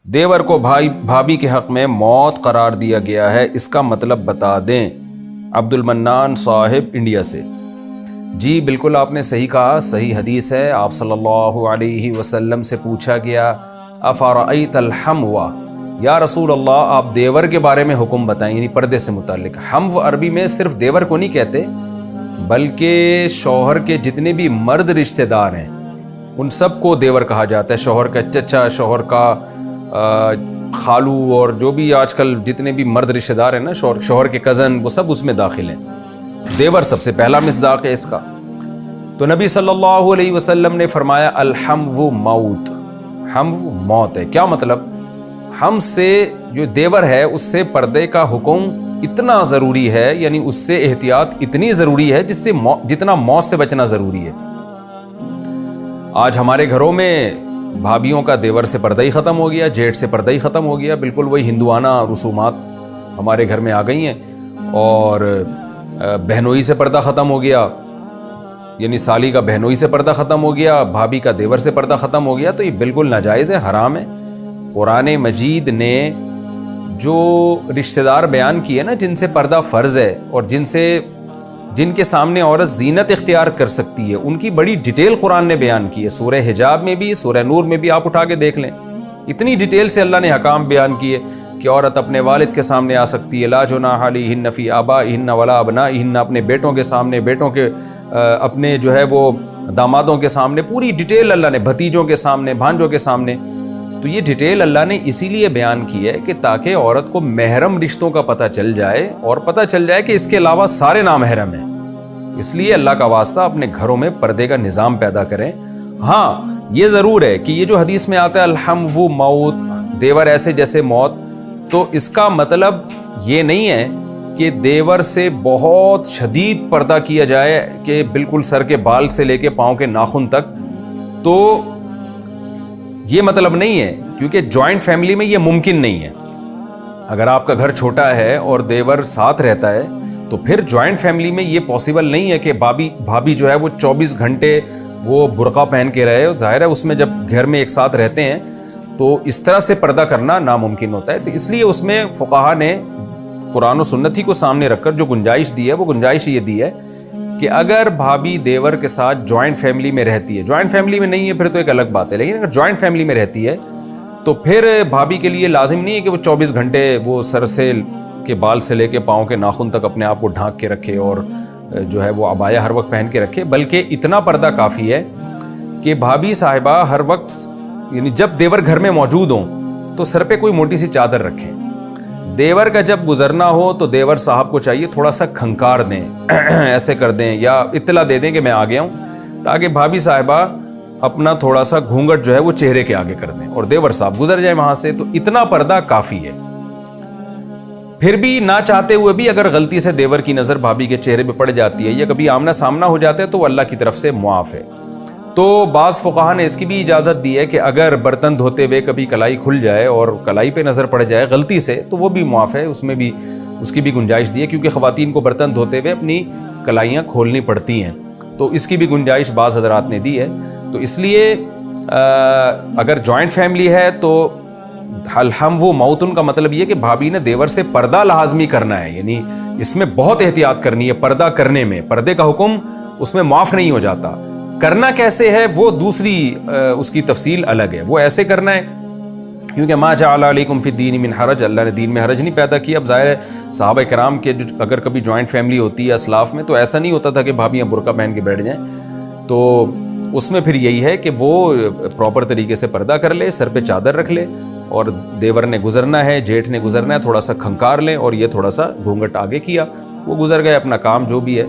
دیور کو بھابھی کے حق میں موت قرار دیا گیا ہے، اس کا مطلب بتا دیں۔ عبد المنان صاحب انڈیا سے۔ جی بالکل آپ نے صحیح کہا، صحیح حدیث ہے۔ آپ صلی اللہ علیہ وسلم سے پوچھا گیا افرأیت الحمو، یا رسول اللہ آپ دیور کے بارے میں حکم بتائیں، یعنی پردے سے متعلق۔ حمو عربی میں صرف دیور کو نہیں کہتے بلکہ شوہر کے جتنے بھی مرد رشتہ دار ہیں ان سب کو دیور کہا جاتا ہے۔ شوہر کا چچا، شوہر کا خالو، اور جو بھی آج کل جتنے بھی مرد رشتہ دار ہیں نا، شوہر کے کزن، وہ سب اس میں داخل ہیں۔ دیور سب سے پہلا مصداق ہے اس کا۔ تو نبی صلی اللہ علیہ وسلم نے فرمایا الحمو موت، حمو موت ہے۔ کیا مطلب؟ ہم سے جو دیور ہے اس سے پردے کا حکم اتنا ضروری ہے، یعنی اس سے احتیاط اتنی ضروری ہے جتنا موت سے بچنا ضروری ہے۔ آج ہمارے گھروں میں بھابھیوں کا دیور سے پردہ ہی ختم ہو گیا، جیٹھ سے پردہ ہی ختم ہو گیا، بالکل وہی ہندوانہ رسومات ہمارے گھر میں آ گئی ہیں۔ اور بہنوئی سے پردہ ختم ہو گیا، یعنی سالی کا بہنوئی سے پردہ ختم ہو گیا، بھابھی کا دیور سے پردہ ختم ہو گیا، تو یہ بالکل ناجائز ہے، حرام ہے۔ قرآن مجید نے جو رشتہ دار بیان کیے نا جن سے پردہ فرض ہے اور جن کے سامنے عورت زینت اختیار کر سکتی ہے، ان کی بڑی ڈیٹیل قرآن نے بیان کی ہے۔ سورہ حجاب میں بھی، سورہ نور میں بھی آپ اٹھا کے دیکھ لیں، اتنی ڈیٹیل سے اللہ نے حکام بیان کیے کہ عورت اپنے والد کے سامنے آ سکتی ہے، لا جناح علیہن فی آبائہن ولا ابنائہن، اپنے بیٹوں کے سامنے، بیٹوں کے اپنے جو ہے وہ دامادوں کے سامنے، پوری ڈیٹیل اللہ نے، بھتیجوں کے سامنے، بھانجوں کے سامنے۔ تو یہ ڈیٹیل اللہ نے اسی لیے بیان کی ہے کہ تاکہ عورت کو محرم رشتوں کا پتہ چل جائے، اور پتہ چل جائے کہ اس کے علاوہ سارے نامحرم ہیں۔ اس لیے اللہ کا واسطہ اپنے گھروں میں پردے کا نظام پیدا کریں۔ ہاں یہ ضرور ہے کہ یہ جو حدیث میں آتا ہے الحمو موت، دیور ایسے جیسے موت، تو اس کا مطلب یہ نہیں ہے کہ دیور سے بہت شدید پردہ کیا جائے کہ بالکل سر کے بال سے لے کے پاؤں کے ناخن تک، تو یہ مطلب نہیں ہے، کیونکہ جوائنٹ فیملی میں یہ ممکن نہیں ہے۔ اگر آپ کا گھر چھوٹا ہے اور دیور ساتھ رہتا ہے تو پھر جوائنٹ فیملی میں یہ پاسبل نہیں ہے کہ بھابھی جو ہے وہ 24 گھنٹے وہ برقع پہن کے رہے۔ ظاہر ہے اس میں جب گھر میں ایک ساتھ رہتے ہیں تو اس طرح سے پردہ کرنا ناممکن ہوتا ہے۔ تو اس لیے اس میں فقہا نے قرآن و سنت ہی کو سامنے رکھ کر جو گنجائش دی ہے، وہ گنجائش یہ دی ہے کہ اگر بھابھی دیور کے ساتھ جوائنٹ فیملی میں رہتی ہے، جوائنٹ فیملی میں نہیں ہے پھر تو ایک الگ بات ہے، لیکن اگر جوائنٹ فیملی میں رہتی ہے تو پھر بھابھی کے لیے لازم نہیں ہے کہ وہ 24 گھنٹے وہ سر سے کے بال سے لے کے پاؤں کے ناخن تک اپنے آپ کو ڈھانک کے رکھے اور جو ہے وہ عبایا ہر وقت پہن کے رکھے، بلکہ اتنا پردہ کافی ہے کہ بھابھی صاحبہ ہر وقت، یعنی جب دیور گھر میں موجود ہوں تو سر پہ کوئی موٹی سی چادر رکھیں۔ دیور کا جب گزرنا ہو تو دیور صاحب کو چاہیے تھوڑا سا کھنکار دیں، ایسے کر دیں یا اطلاع دے دیں کہ میں آ گیا ہوں، تاکہ بھابھی صاحبہ اپنا تھوڑا سا گھونگٹ جو ہے وہ چہرے کے آگے کر دیں اور دیور صاحب گزر جائیں وہاں سے۔ تو اتنا پردہ کافی ہے۔ پھر بھی نہ چاہتے ہوئے بھی اگر غلطی سے دیور کی نظر بھابھی کے چہرے پہ پڑ جاتی ہے یا کبھی آمنا سامنا ہو جاتا ہے تو وہ اللہ کی طرف سے معاف ہے۔ تو بعض فقہا نے اس کی بھی اجازت دی ہے کہ اگر برتن دھوتے ہوئے کبھی کلائی کھل جائے اور کلائی پہ نظر پڑ جائے غلطی سے تو وہ بھی معاف ہے، اس میں بھی اس کی بھی گنجائش دی ہے، کیونکہ خواتین کو برتن دھوتے ہوئے اپنی کلائیاں کھولنی پڑتی ہیں، تو اس کی بھی گنجائش بعض حضرات نے دی ہے۔ تو اس لیے اگر جوائنٹ فیملی ہے تو الحمو موتن کا مطلب یہ کہ بھابھی نے دیور سے پردہ لازمی کرنا ہے، یعنی اس میں بہت احتیاط کرنی ہے۔ پردہ کرنے میں، پردے کا حکم اس میں معاف نہیں ہو جاتا۔ کرنا کیسے ہے وہ دوسری اس کی تفصیل الگ ہے، وہ ایسے کرنا ہے کیونکہ ما جعل علیکم فی الدین من حرج، اللہ نے دین میں حرج نہیں پیدا کیا۔ اب ظاہر ہے صحابہ کرام کے اگر کبھی جوائنٹ فیملی ہوتی ہے اسلاف میں تو ایسا نہیں ہوتا تھا کہ بھابیاں برقع پہن کے بیٹھ جائیں، تو اس میں پھر یہی ہے کہ وہ پراپر طریقے سے پردہ کر لے، سر پہ چادر رکھ لے، اور دیور نے گزرنا ہے، جیٹھ نے گزرنا ہے، تھوڑا سا کھنکار لیں اور یہ تھوڑا سا گھونگٹ آگے کیا، وہ گزر گئے اپنا کام جو بھی ہے۔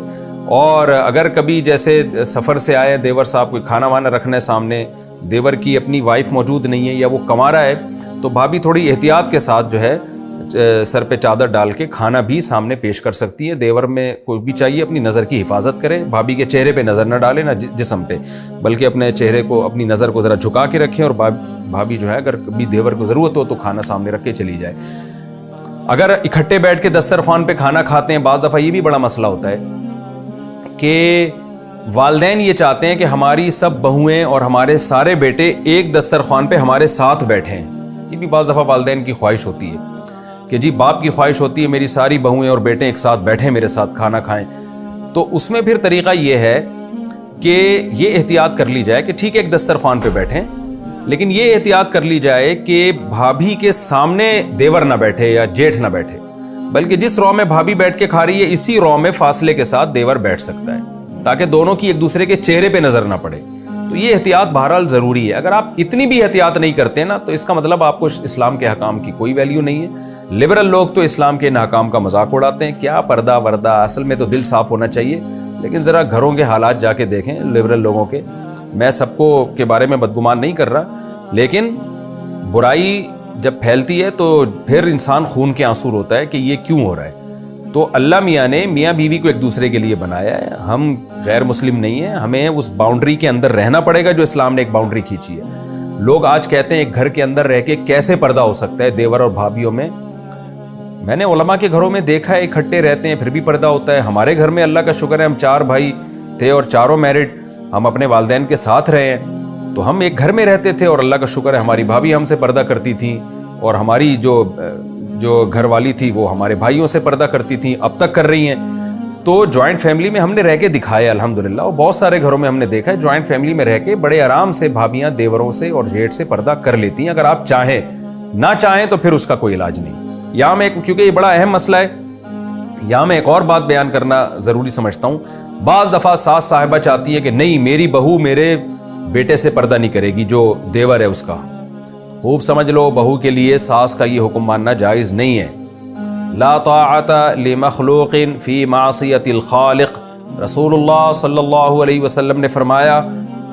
اور اگر کبھی جیسے سفر سے آئے دیور صاحب کوئی کھانا وانا رکھنا ہے سامنے، دیور کی اپنی وائف موجود نہیں ہے یا وہ کما رہا ہے، تو بھابھی تھوڑی احتیاط کے ساتھ جو ہے سر پہ چادر ڈال کے کھانا بھی سامنے پیش کر سکتی ہے۔ دیور میں کوئی بھی چاہیے اپنی نظر کی حفاظت کرے، بھابھی کے چہرے پہ نظر نہ ڈالے، نہ جسم پہ، بلکہ اپنے چہرے کو، اپنی نظر کو ذرا جھکا کے رکھیں، اور بھابھی جو ہے اگر کبھی دیور کو ضرورت ہو تو کھانا سامنے رکھ کے چلی جائے۔ اگر اکٹھے بیٹھ کے دسترخوان پہ کھانا کھاتے ہیں، بعض دفعہ یہ بھی بڑا مسئلہ ہوتا ہے کہ والدین یہ چاہتے ہیں کہ ہماری سب بہویں اور ہمارے سارے بیٹے ایک دسترخوان پہ ہمارے ساتھ بیٹھیں، یہ بھی بعض دفعہ والدین کی خواہش ہوتی ہے کہ جی باپ کی خواہش ہوتی ہے میری ساری بہویں اور بیٹے ایک ساتھ بیٹھیں میرے ساتھ کھانا کھائیں، تو اس میں پھر طریقہ یہ ہے کہ یہ احتیاط کر لی جائے کہ ٹھیک ہے ایک دسترخوان پہ بیٹھیں، لیکن یہ احتیاط کر لی جائے کہ بھابھی کے سامنے دیور نہ بیٹھے یا جیٹھ نہ بیٹھے، بلکہ جس رو میں بھابھی بیٹھ کے کھا رہی ہے اسی رو میں فاصلے کے ساتھ دیور بیٹھ سکتا ہے، تاکہ دونوں کی ایک دوسرے کے چہرے پہ نظر نہ پڑے۔ تو یہ احتیاط بہرحال ضروری ہے۔ اگر آپ اتنی بھی احتیاط نہیں کرتے نا تو اس کا مطلب آپ کو اسلام کے احکام کی کوئی ویلیو نہیں ہے۔ لبرل لوگ تو اسلام کے ان احکام کا مذاق اڑاتے ہیں، کیا پردہ وردہ، اصل میں تو دل صاف ہونا چاہیے، لیکن ذرا گھروں کے حالات جا کے دیکھیں لبرل لوگوں کے۔ میں سب کو کے بارے میں بدگمان نہیں کر رہا، لیکن برائی جب پھیلتی ہے تو پھر انسان خون کے آنسو روتا ہے کہ یہ کیوں ہو رہا ہے۔ تو اللہ میاں نے میاں بیوی کو ایک دوسرے کے لیے بنایا ہے، ہم غیر مسلم نہیں ہیں، ہمیں اس باؤنڈری کے اندر رہنا پڑے گا جو اسلام نے ایک باؤنڈری کھینچی ہے۔ لوگ آج کہتے ہیں ایک گھر کے اندر رہ کے کیسے پردہ ہو سکتا ہے دیور اور بھابھیوں میں؟ میں نے علماء کے گھروں میں دیکھا ہے اکٹھے رہتے ہیں پھر بھی پردہ ہوتا ہے۔ ہمارے گھر میں اللہ کا شکر ہے ہم 4 بھائی تھے اور چاروں میرڈ، ہم اپنے والدین کے ساتھ رہے ہیں، تو ہم ایک گھر میں رہتے تھے اور اللہ کا شکر ہے ہماری بھابھی ہم سے پردہ کرتی تھیں، اور ہماری جو گھر والی تھی وہ ہمارے بھائیوں سے پردہ کرتی تھیں، اب تک کر رہی ہیں۔ تو جوائنٹ فیملی میں ہم نے رہ کے دکھایا الحمدللہ، اور بہت سارے گھروں میں ہم نے دیکھا ہے جوائنٹ فیملی میں رہ کے بڑے آرام سے بھابیاں دیوروں سے اور جیٹھ سے پردہ کر لیتی ہیں، اگر آپ چاہیں۔ نہ چاہیں تو پھر اس کا کوئی علاج نہیں۔ یہاں میں کیونکہ یہ بڑا اہم مسئلہ ہے، یہاں میں ایک اور بات بیان کرنا ضروری سمجھتا ہوں۔ بعض دفعہ ساس صاحبہ چاہتی ہے کہ نہیں میری بہو میرے بیٹے سے پردہ نہیں کرے گی جو دیور ہے اس کا۔ خوب سمجھ لو بہو کے لیے ساس کا یہ حکم ماننا جائز نہیں ہے۔ لا طاعت لمخلوق فی معصیت الخالق، رسول اللہ صلی اللہ علیہ وسلم نے فرمایا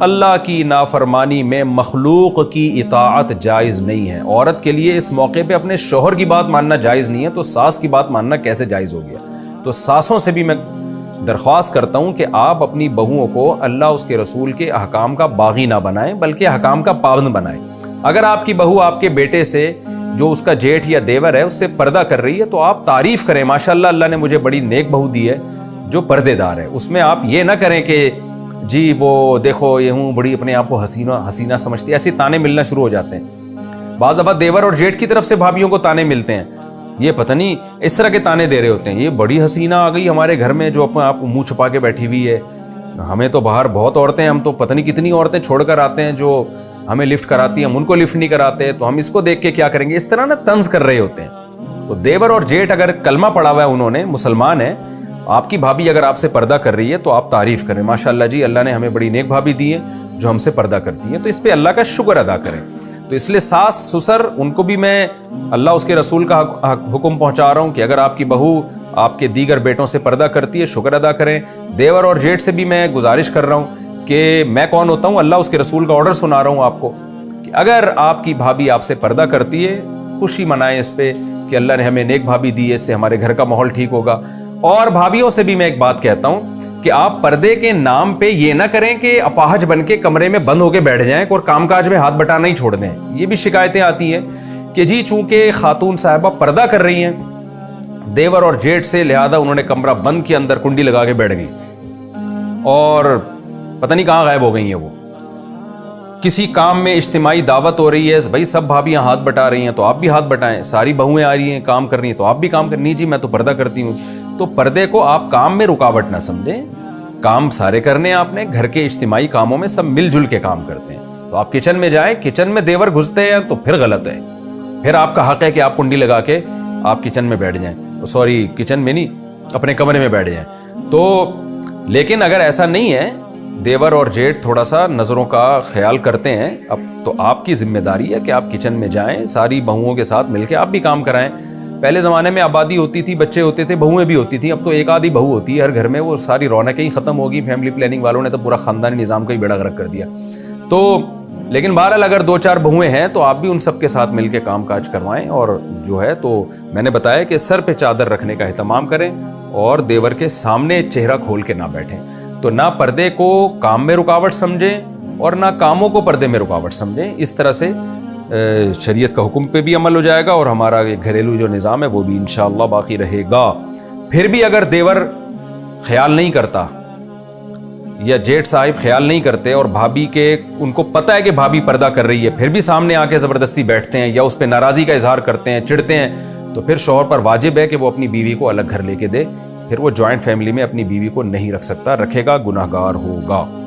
اللہ کی نافرمانی میں مخلوق کی اطاعت جائز نہیں ہے۔ عورت کے لیے اس موقع پہ اپنے شوہر کی بات ماننا جائز نہیں ہے، تو ساس کی بات ماننا کیسے جائز ہو گیا؟ تو ساسوں سے بھی میں درخواست کرتا ہوں کہ آپ اپنی بہوؤں کو اللہ اس کے رسول کے احکام کا باغی نہ بنائیں بلکہ احکام کا پابند بنائیں۔ اگر آپ کی بہو آپ کے بیٹے سے جو اس کا جیٹھ یا دیور ہے اس سے پردہ کر رہی ہے تو آپ تعریف کریں، ماشاءاللہ اللہ نے مجھے بڑی نیک بہو دی ہے جو پردے دار ہے۔ اس میں آپ یہ نہ کریں کہ جی وہ دیکھو یہ ہوں بڑی اپنے آپ کو حسینہ سمجھتی ہے، ایسے تانے ملنا شروع ہو جاتے ہیں۔ بعض دفعہ دیور اور جیٹھ کی طرف سے بھابھیوں کو تانے ملتے ہیں، یہ پتہ نہیں اس طرح کے تانے دے رہے ہوتے ہیں، یہ بڑی حسینہ آ گئی ہمارے گھر میں جو اپنے آپ کو منہ چھپا کے بیٹھی ہوئی ہے، ہمیں تو باہر بہت عورتیں، ہم تو پتہ نہیں کتنی عورتیں چھوڑ کر آتے ہیں جو ہمیں لفٹ کراتی ہیں، ہم ان کو لفٹ نہیں کراتے، تو ہم اس کو دیکھ کے کیا کریں گے؟ اس طرح نا طنز کر رہے ہوتے ہیں۔ تو دیور اور جیٹھ اگر کلمہ پڑھا ہوا ہے انہوں نے، مسلمان ہیں، آپ کی بھابھی اگر آپ سے پردہ کر رہی ہے تو آپ تعریف کریں، ماشاءاللہ جی اللہ نے ہمیں بڑی نیک بھابھی دی ہے جو ہم سے پردہ کرتی ہیں، تو اس پہ اللہ کا شکر ادا کریں۔ تو اس لیے ساس سسر ان کو بھی میں اللہ اس کے رسول کا حکم پہنچا رہا ہوں کہ اگر آپ کی بہو آپ کے دیگر بیٹوں سے پردہ کرتی ہے شکر ادا کریں۔ دیور اور جیٹھ سے بھی میں گزارش کر رہا ہوں کہ میں کون ہوتا ہوں، اللہ اس کے رسول کا آرڈر سنا رہا ہوں آپ کو کہ اگر آپ کی بھابھی آپ سے پردہ کرتی ہے خوشی منائیں اس پہ کہ اللہ نے ہمیں نیک بھابھی دی ہے، اس سے ہمارے گھر کا ماحول ٹھیک ہوگا۔ اور بھابھیوں سے بھی میں ایک بات کہتا ہوں کہ آپ پردے کے نام پہ یہ نہ کریں کہ اپاہج بن کے کمرے میں بند ہو کے بیٹھ جائیں اور کام کاج میں ہاتھ بٹانا ہی چھوڑ دیں۔ یہ بھی شکایتیں آتی ہیں کہ جی چونکہ خاتون صاحبہ پردہ کر رہی ہیں دیور اور جیٹھ سے، لہذا انہوں نے کمرہ بند کے اندر کنڈی لگا کے بیٹھ گئی اور پتہ نہیں کہاں غائب ہو گئی ہیں وہ۔ کسی کام میں اجتماعی دعوت ہو رہی ہے، بھائی سب بھابیاں ہاتھ بٹا رہی ہیں تو آپ بھی ہاتھ بٹائیں، ساری بہویں آ رہی ہیں کام کر رہی ہیں تو آپ بھی کام کرنی، جی میں تو پردہ کرتی ہوں۔ تو پردے کو آپ کام میں رکاوٹ نہ سمجھیں، کام سارے کرنے ہیں آپ نے، گھر کے اجتماعی کاموں میں سب مل جل کے کام کرتے ہیں۔ تو آپ کچن میں جائیں، کچن میں دیور گھستے ہیں تو پھر غلط ہے، پھر آپ کا حق ہے کہ آپ کنڈی لگا کے آپ کچن میں بیٹھ جائیں، سوری کچن میں نہیں اپنے کمرے میں بیٹھ جائیں۔ تو لیکن اگر ایسا نہیں ہے، دیور اور جیٹھ تھوڑا سا نظروں کا خیال کرتے ہیں، اب تو آپ کی ذمہ داری ہے کہ آپ کچن میں جائیں، ساری بہوؤں کے ساتھ مل کے آپ بھی کام کرائیں۔ پہلے زمانے میں آبادی ہوتی تھی، بچے ہوتے تھے، بہویں بھی ہوتی تھیں، اب تو ایک آدھی بہو ہوتی ہے ہر گھر میں، وہ ساری رونقیں ہی ختم ہوگی۔ فیملی پلاننگ والوں نے تو پورا خاندانی نظام کا ہی بیڑا غرق کر دیا۔ تو لیکن بہرحال اگر 2-4 بہویں ہیں تو آپ بھی ان سب کے ساتھ مل کے کام کاج کروائیں، اور جو ہے تو میں نے بتایا کہ سر پہ چادر رکھنے کا اہتمام کریں اور دیور کے سامنے چہرہ کھول کے نہ بیٹھیں۔ تو نہ پردے کو کام میں رکاوٹ سمجھیں اور نہ کاموں کو پردے میں رکاوٹ سمجھیں۔ اس طرح سے شریعت کا حکم پہ بھی عمل ہو جائے گا اور ہمارا گھریلو جو نظام ہے وہ بھی انشاءاللہ باقی رہے گا۔ پھر بھی اگر دیور خیال نہیں کرتا یا جیٹ صاحب خیال نہیں کرتے اور بھابی کے ان کو پتہ ہے کہ بھابی پردہ کر رہی ہے، پھر بھی سامنے آ کے زبردستی بیٹھتے ہیں یا اس پہ ناراضی کا اظہار کرتے ہیں، چڑھتے ہیں، تو پھر شوہر پر واجب ہے کہ وہ اپنی بیوی کو الگ گھر لے کے دے، پھر وہ جوائنٹ فیملی میں اپنی بیوی کو نہیں رکھ سکتا، رکھے گا گناہگار ہوگا۔